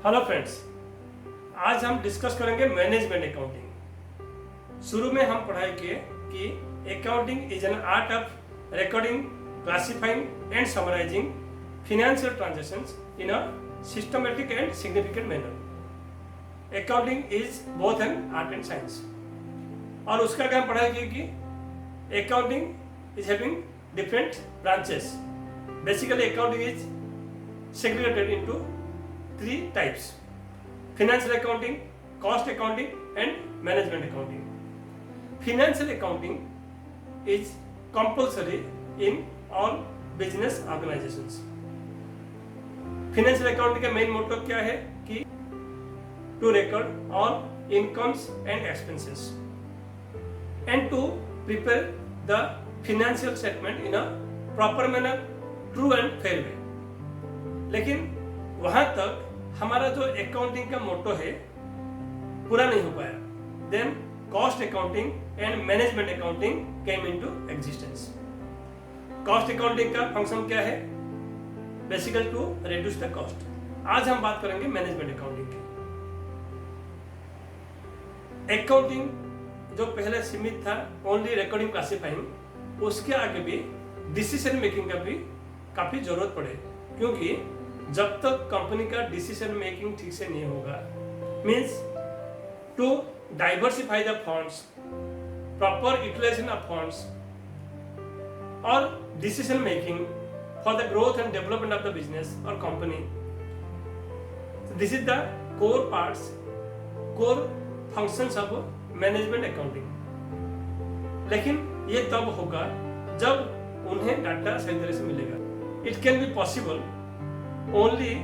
Hello friends, आज हम discuss करेंगे मैनेजमेंट अकाउंटिंग। शुरू में हम पढ़ाई किए कि accounting is an art of recording, classifying and summarising financial transactions in a systematic and significant manner. Accounting is both an art and science. और उसका क्या हम पढ़ाई की कि accounting is having different branches. Basically, accounting is segregated into three types: financial accounting, cost accounting, and management accounting. Financial accounting is compulsory in all business organizations. Financial accounting का main motto क्या है कि to record all incomes and expenses and to prepare the financial statement in a proper manner, true and fair way. लेकिन वहां तक हमारा जो accounting का मोटो है पूरा नहीं हो पाया। Then cost accounting and management accounting came into existence. Cost accounting का फंक्शन क्या है? Basically to reduce the cost. आज हम बात करेंगे मैनेजमेंट अकाउंटिंग की। अकाउंटिंग जो पहले सीमित था ओनली रिकॉर्डिंग, क्लासिफाइंग, उसके आगे भी डिसीजन मेकिंग का भी काफी जरूरत पड़े, क्योंकि जब तक कंपनी का डिसीजन मेकिंग ठीक से नहीं होगा, means to diversify the funds, proper utilization of funds और decision making for the growth and development of the business or company. So this is the core parts, core functions of management accounting. लेकिन ये तब होगा जब उन्हें data सही तरह से मिलेगा। It can be possible only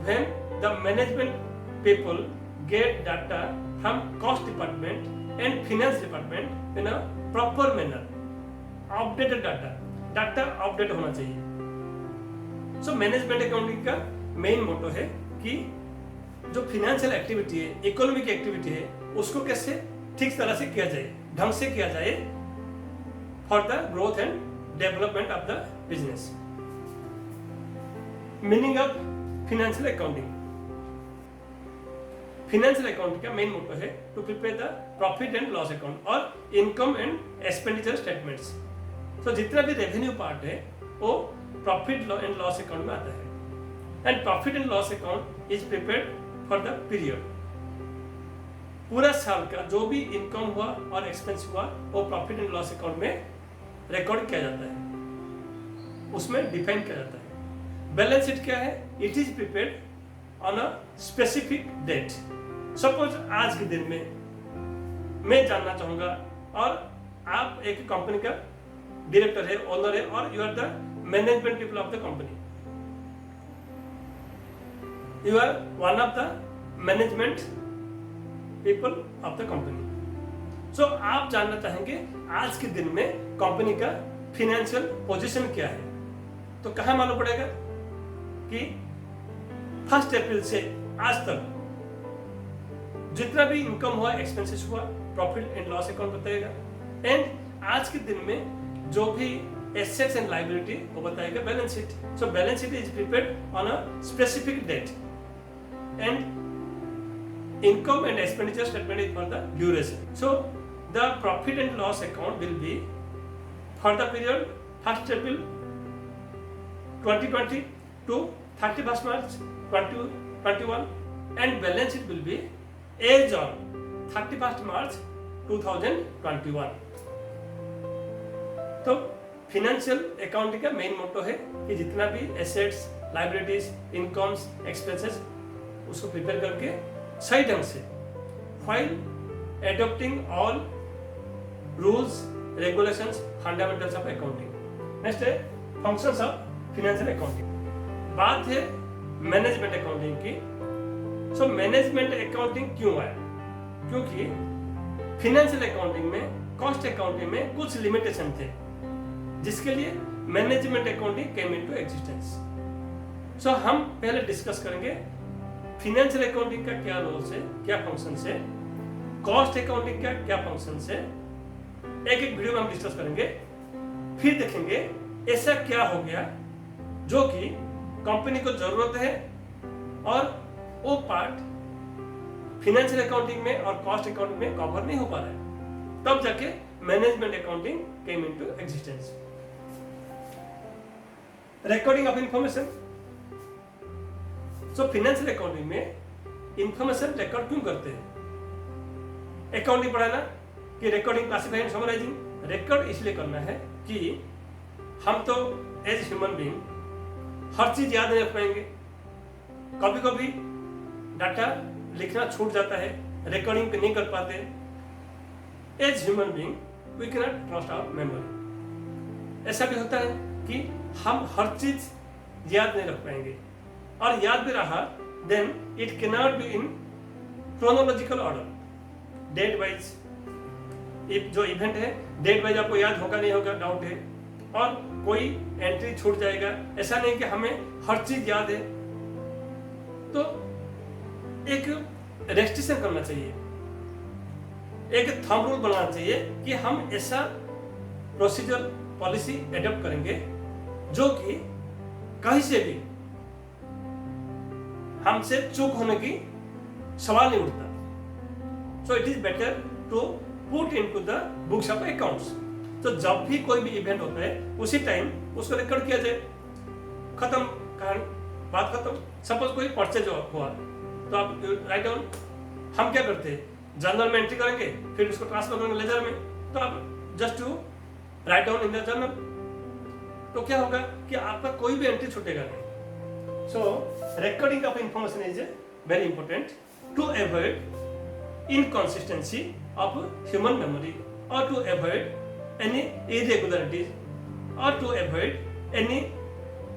when the management people get data from cost department and finance department in a proper manner. Updated data update होना चाहिए। सो मैनेजमेंट अकाउंटिंग का मेन मोटो है कि जो फाइनेंशियल एक्टिविटी है, economic activity है, उसको कैसे ठीक तरह से किया जाए, ढंग से किया जाए for the growth and development of the business. Meaning of financial accounting. Financial accounting का मेन मोटो है to prepare the profit and loss account और इनकम एंड एक्सपेंडिचर स्टेटमेंट्स। तो जितना भी रेवेन्यू पार्ट है वो प्रॉफिट एंड लॉस अकाउंट में आता है। And profit and loss account is prepared for the period. पूरा साल का जो भी इनकम हुआ और एक्सपेंस हुआ वो प्रॉफिट एंड लॉस अकाउंट में रिकॉर्ड किया जाता है, उसमें डिफाइन किया जाता है। बैलेंस शीट क्या है? It is prepared on a specific date. Suppose आज के दिन में मैं जानना चाहूंगा और आप एक कंपनी का डायरेक्टर है, ओनर है, और you are the management people of the company. You are one of the management people of the company. So आप जानना चाहेंगे आज के दिन में कंपनी का फाइनेंशियल पोजीशन क्या है। तो कहां मालूम पड़ेगा कि 1 अप्रैल से आज तक जितना भी इनकम हुआ, एक्सपेंसेस हुआ, प्रॉफिट एंड लॉस अकाउंट बताएगा। एंड आज के दिन में जो भी एसेट्स एंड लायबिलिटी वो बताएगा balance sheet. So balance sheet is prepared on a specific date and income and expenditure statement is for the duration. So the profit and loss account will be for the period 1 April 2020 to 31st March 2021 and balance sheet will be as on 31st March 2021। तो financial accounting का main motto है कि जितना भी assets, liabilities, incomes, expenses उसको prepare करके सही ढंग से while adopting all rules, regulations, fundamentals of accounting. Next है फंक्शंस ऑफ फाइनेंशियल अकाउंटिंग। बात है मैनेजमेंट अकाउंटिंग की। सो मैनेजमेंट अकाउंटिंग क्यों आया? क्योंकि फाइनेंशियल अकाउंटिंग में, कॉस्ट अकाउंटिंग में कुछ लिमिटेशन थे, जिसके लिए management accounting came into existence. So हम पहले डिस्कस करेंगे फाइनेंशियल अकाउंटिंग का क्या रोल है, क्या फंक्शन है, कॉस्ट अकाउंटिंग का क्या फंक्शन है। एक एक वीडियो में हम डिस्कस करेंगे, फिर देखेंगे ऐसा क्या हो गया जो कि कंपनी को जरूरत है और वो पार्ट फाइनेंशियल अकाउंटिंग में और कॉस्ट अकाउंटिंग में कवर नहीं हो पा रहा है, तब जाके management accounting came into existence. Recording of information, so financial accounting में इंफॉर्मेशन रिकॉर्ड क्यों करते हैं? अकाउंटिंग पढ़ा ना कि recording, classifying and summarising. Record इसलिए करना है कि हम तो एज ह्यूमन बीइंग हर चीज याद नहीं रख पाएंगे, कभी कभी डाटा लिखना छूट जाता है, रिकॉर्डिंग नहीं कर पाते। As human being we can not trust our memory. ऐसा भी होता है कि हम हर चीज याद नहीं रख पाएंगे, और याद भी रहा then it can not be in chronological order, date wise. जो इवेंट है डेट वाइज आपको याद होगा नहीं होगा डाउट है, और कोई एंट्री छूट जाएगा। ऐसा नहीं कि हमें हर चीज याद है, तो एक रेस्ट्रिक्शन करना चाहिए, एक थंब रूल बनाना चाहिए कि हम ऐसा प्रोसीजर पॉलिसी एडॉप्ट करेंगे जो कि कहीं से भी हमसे चूक होने की सवाल नहीं उठता। So it is better to put into the books of accounts. तो जब भी कोई भी इवेंट होता है उसी टाइम उसको रिकॉर्ड किया जाए, खत्म कहानी, बात खत्म। सपोज कोई परचेज हुआ तो आप राइट डाउन, हम क्या करते हैं जर्नल में एंट्री करेंगे, फिर उसको ट्रांसफर करेंगे लेजर में, तो आप just to write down in the journal, तो क्या होगा कि आपका कोई भी एंट्री छूटेगा नहीं। So recording of information is very important to avoid inconsistency of human memory, और टू अवॉइड एनी इरेगुलरिटीज, और टू अवॉइड एनी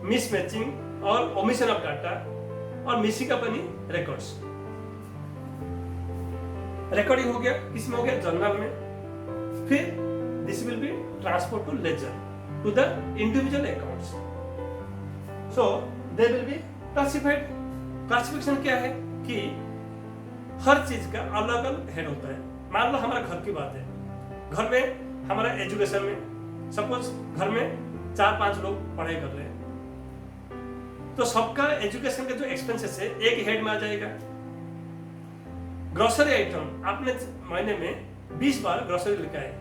मिसमैचिंग और ओमिशन ऑफ डाटा और missing of any records. Recording हो गया, किसमें हो गया जर्नल में, फिर this will be transfer to ledger to the individual accounts. So they will be classified. Classification क्या है कि हर चीज का अलग अलग हेड होता है। मान लो हमारा घर की बात है, घर में हमारा एजुकेशन में सपोज घर में 4-5 लोग पढ़ाई कर रहे हैं, तो सबका एजुकेशन का जो एक्सपेंसेस है एक हेड में आ जाएगा। ग्रोसरी आइटम आपने महीने में 20 बार ग्रोसरी लेके आए,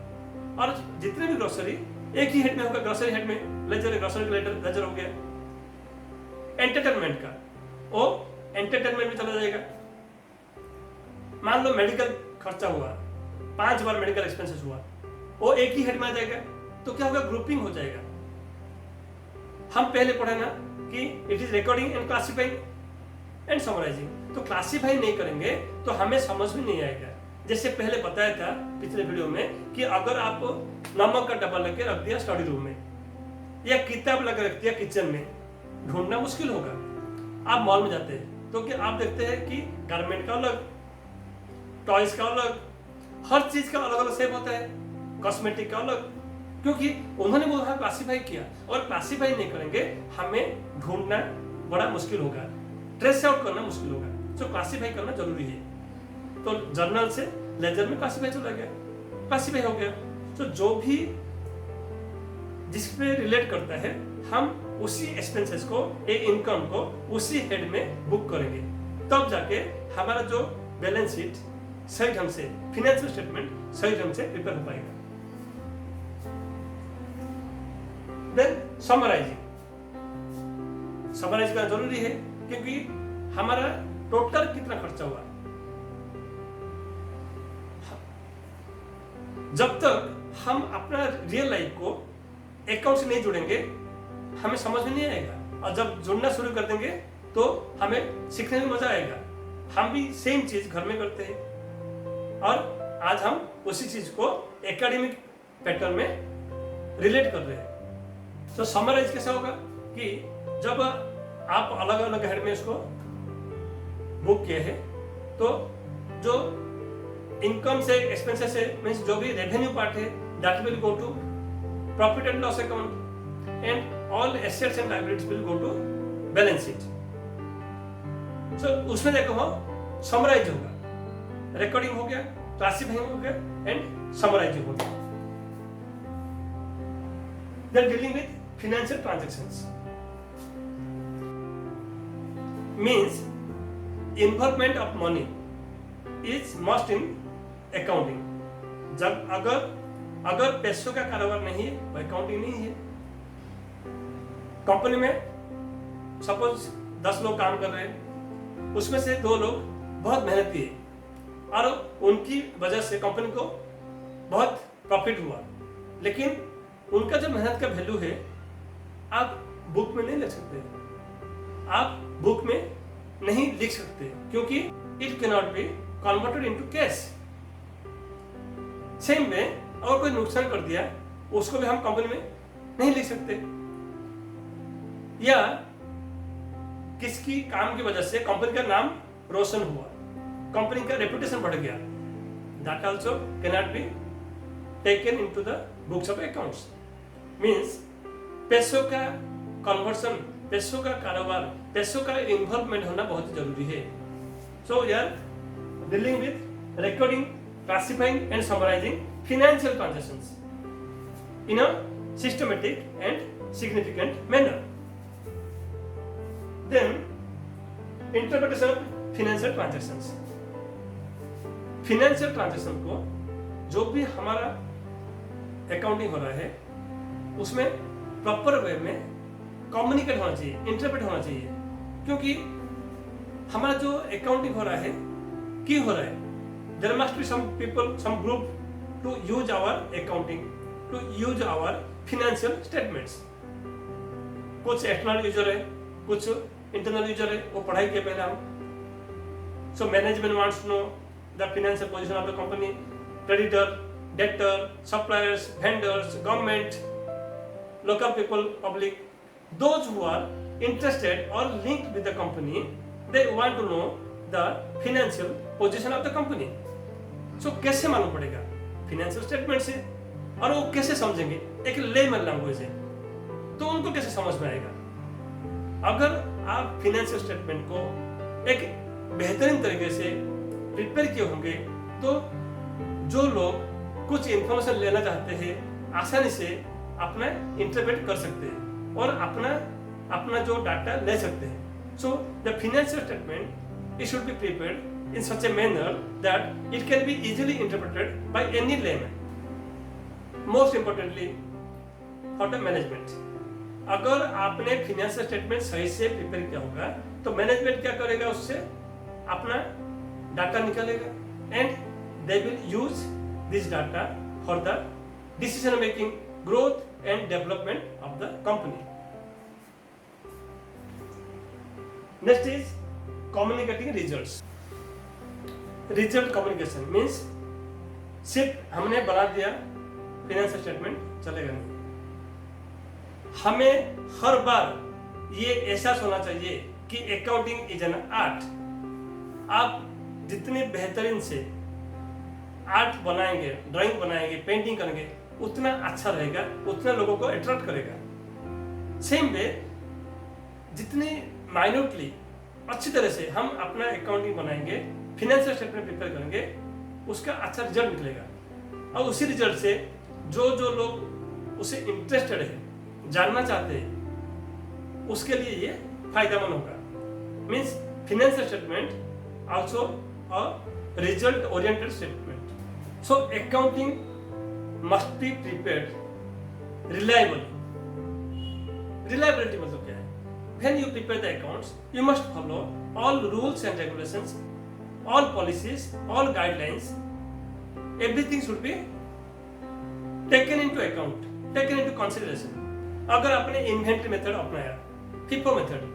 और जितने भी ग्रोसरी एक ही हेड में होगा, ग्रोसरी हेड में लेजर, ग्रोसरी लेजर हो गया। एंटरटेनमेंट का वो एंटरटेनमेंट में चला जाएगा। मान लो मेडिकल खर्चा हुआ, 5 बार मेडिकल एक्सपेंसेस हुआ, वो एक ही हेड में आ जाएगा, तो क्या होगा ग्रुपिंग हो जाएगा। हम पहले पढ़े ना कि it is recording and classifying and summarising. तो क्लासिफाई नहीं करेंगे तो हमें समझ में नहीं आएगा। जैसे पहले बताया था पिछले वीडियो में कि अगर आप नमक का डब्बा लेके रख दिया स्टडी रूम में, या किताब लगा रख दिया किचन में, ढूंढना मुश्किल होगा। आप मॉल में जाते हैं तो क्या आप देखते हैं कि गारमेंट का अलग, टॉयज का अलग, हर चीज का अलग अलग शेप होता है, कॉस्मेटिक का अलग, क्योंकि उन्होंने वो वहां क्लासिफाई किया। और क्लासिफाई नहीं करेंगे हमें ढूंढना बड़ा मुश्किल होगा, ट्रेस आउट करना मुश्किल होगा। तो क्लासिफाई करना जरूरी है। तो जर्नल से लेजर में क्लासिफाई चला गया, क्लासिफाई हो गया। तो जो भी जिसपे रिलेट करता है हम उसी एक्सपेंसेस को, एक इनकम को उसी हेड में बुक करेंगे, तब जाके हमारा जो बैलेंस शीट सही ढंग से, फाइनेंशियल स्टेटमेंट सही ढंग से प्रिपेयर हो पाएगा। देन समराइजिंग, समराइज करना जरूरी है क्योंकि हमारा टोटल कितना खर्चा हुआ। जब तक हम अपना रियल लाइफ को अकाउंट से नहीं जुड़ेंगे हमें समझ में नहीं आएगा, और जब जुड़ना शुरू कर देंगे तो हमें सीखने में मजा आएगा। हम भी सेम चीज घर में करते हैं, और आज हम उसी चीज को एकेडमिक पैटर्न में रिलेट कर रहे हैं। तो समराइज कैसा होगा कि जब आप अलग अलग हेड में इसको बुक किए हैं, तो जो इनकम से, एक्सपेंसेस से, मींस जो भी रेवेन्यू पार्ट है that will go to profit and loss account, and all assets and liabilities will go to balance sheet. So उसमें देखो समराइज होगा, रिकॉर्डिंग हो गया, क्लासिफाइंग हो गया एंड समराइजिंग हो गया। Then dealing with financial transactions means involvement of money is must in accounting. जब अगर पैसों का कारोबार नहीं है वो अकाउंटिंग नहीं है। कंपनी में सपोज 10 लोग काम कर रहे हैं, उसमें से 2 लोग बहुत मेहनती है और उनकी वजह से कंपनी को बहुत प्रॉफिट हुआ, लेकिन उनका जो मेहनत का वैल्यू है आप बुक में नहीं लिख सकते, आप बुक में नहीं लिख सकते क्योंकि it can not be converted into cash. Same में और कोई नुकसान कर दिया उसको भी हम कंपनी में नहीं लिख सकते, या किसकी काम की वजह से कंपनी का नाम रोशन हुआ, कंपनी का रेपुटेशन बढ़ गया, that also can not be taken into the books of accounts. Means पैसों का कन्वर्शन, पैसों का कारोबार, पैसों का इन्वॉल्वमेंट होना बहुत जरूरी है। So we are dealing with recording, classifying and summarising financial transactions in a systematic and significant manner. Then interpretation of financial transactions. Financial transaction को जो भी हमारा अकाउंटिंग हो रहा है उसमें प्रॉपर वे में कम्युनिकेट होना चाहिए, इंटरप्रेट होना चाहिए, क्योंकि हमारा जो अकाउंटिंग हो रहा है क्यों हो रहा है, there must be some people, some group to use our accounting, to use our financial statements. कुछ एक्सटर्नल यूजर है, कुछ इंटरनल यूजर है, वो पढ़ाई के पहले हम। So management wants to know the financial position of the company, creditor, debtor, suppliers, vendors, government, local people, public. Those who are interested or linked with the company, they want to know the financial position of the company. So कैसे मालूम पड़ेगा? Financial statement से। और वो कैसे समझेंगे? एक layman language है, तो उनको कैसे समझ में आएगा? अगर आप फाइनेंशियल स्टेटमेंट को एक बेहतरीन तरीके से प्रिपेयर किए होंगे तो जो लोग कुछ इंफॉर्मेशन लेना चाहते हैं आसानी से अपना इंटरप्रेट कर सकते हैं और अपना जो डाटा ले सकते हैं। So the financial statement it should be prepared in such a manner that it can be easily interpreted by any layman. Most importantly for the management, अगर आपने फाइनेंशियल स्टेटमेंट सही से प्रिपेयर किया होगा तो मैनेजमेंट क्या करेगा, उससे अपना डाटा निकालेगा and they will use this data for the decision making, growth and development of the company. Next is communicating results. Result communication means सिर्फ हमने बना दिया फाइनेंशियल स्टेटमेंट चलेगा नहीं, हमें हर बार ये एहसास होना चाहिए कि अकाउंटिंग इज एन आर्ट। आप जितनी बेहतरीन से आर्ट बनाएंगे, ड्राइंग बनाएंगे, पेंटिंग करेंगे, उतना अच्छा रहेगा, उतना लोगों को अट्रैक्ट करेगा। सेम वे जितनी माइन्यूटली अच्छी तरह से हम अपना अकाउंटिंग बनाएंगे, फाइनेंशियल स्टेटमेंट प्रिपेयर करेंगे, उसका अच्छा रिजल्ट निकलेगा। और उसी रिजल्ट से जो लोग उसे इंटरेस्टेड है, जानना चाहते हैं, उसके लिए ये फायदेमंद होगा। Means financial statement also a result oriented statement. So accounting must be prepared reliable. Reliability मतलब क्या है? When you prepare the accounts, you must follow all rules and regulations, all policies, all guidelines. Everything should be taken into account, taken into consideration. अगर आपने inventory method अपनाया, FIFO method,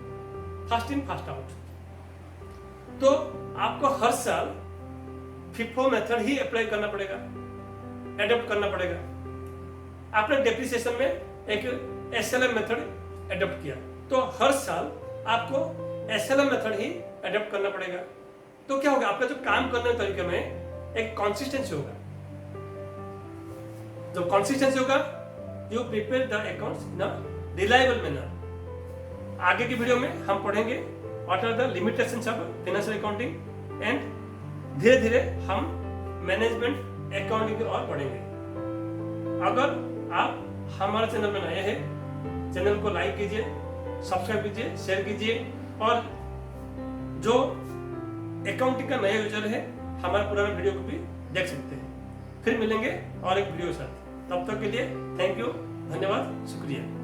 first in first out, तो आपको हर साल FIFO method ही apply करना पड़ेगा, adopt करना पड़ेगा। आपने डेप्रिसिएशन में एक SLM मेथड एडॉप्ट किया, तो हर साल आपको SLM मेथड ही एडॉप्ट करना पड़ेगा। तो क्या होगा, आपका जो काम करने के तरीके में एक कंसिस्टेंसी होगा। जब कंसिस्टेंसी होगा, you prepare the accounts in a reliable manner. आगे की वीडियो में हम पढ़ेंगे what are the limitations of financial accounting and धीरे धीरे हम मैनेजमेंट अकाउंटिंग की ओर बढ़ेंगे। अगर आप हमारे चैनल में नए हैं, चैनल को लाइक कीजिए, सब्सक्राइब कीजिए, शेयर कीजिए, और जो अकाउंटिंग का नया यूजर है, हमारा पुराना वीडियो को भी देख सकते हैं। फिर मिलेंगे और एक वीडियो के साथ। तब तक के लिए थैंक यू, धन्यवाद, शुक्रिया।